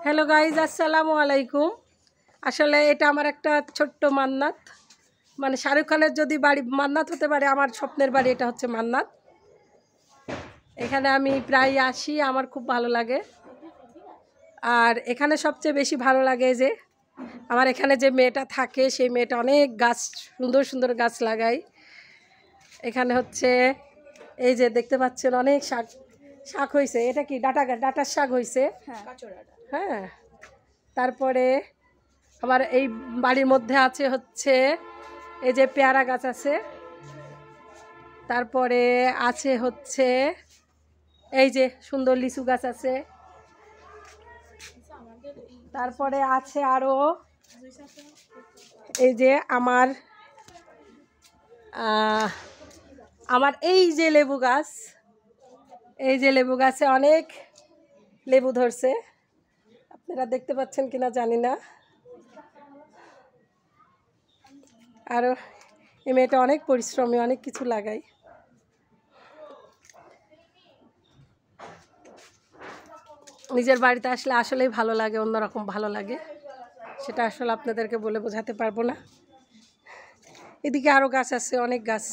Hello guys, আসসালামু আলাইকুম। আসলে এটা আমার একটা ছোট্ট মান্নাত, মানে শাহরুখ খানের যদি বাড়ি মান্নাত হতে পারে, আমার স্বপ্নের বাড়ি এটা হচ্ছে মান্নাত। এখানে আমি প্রায় আসি, আমার খুব ভালো লাগে। আর এখানে সবচেয়ে বেশি ভালো লাগে যে আমার এখানে যে মেয়েটা থাকে, সেই মেয়েটা অনেক গাছ, সুন্দর সুন্দর গাছ লাগায়। এখানে হচ্ছে এই যে দেখতে পাচ্ছেন অনেক শাক শাক হয়েছে। এটা কি ডাটার শাক হয়েছে? হ্যাঁ। তারপরে আমার এই বাড়ির মধ্যে আছে হচ্ছে এই যে পেয়ারা গাছ আছে, তারপরে আছে হচ্ছে এই যে সুন্দর লিচু গাছ আছে, তারপরে আছে আরও এই যে আমার আমার এই যে লেবু গাছ, এই যে লেবু গাছে অনেক লেবু ধরছে, আপনারা দেখতে পাচ্ছেন কিনা জানি না। আরও এই মেয়েটা অনেক পরিশ্রমী, অনেক কিছু লাগাই। নিজের বাড়িতে আসলে আসলেই ভালো লাগে, অন্যরকম ভালো লাগে, সেটা আসলে আপনাদেরকে বলে বোঝাতে পারবো না। এদিকে আরও গাছ আছে, অনেক গাছ।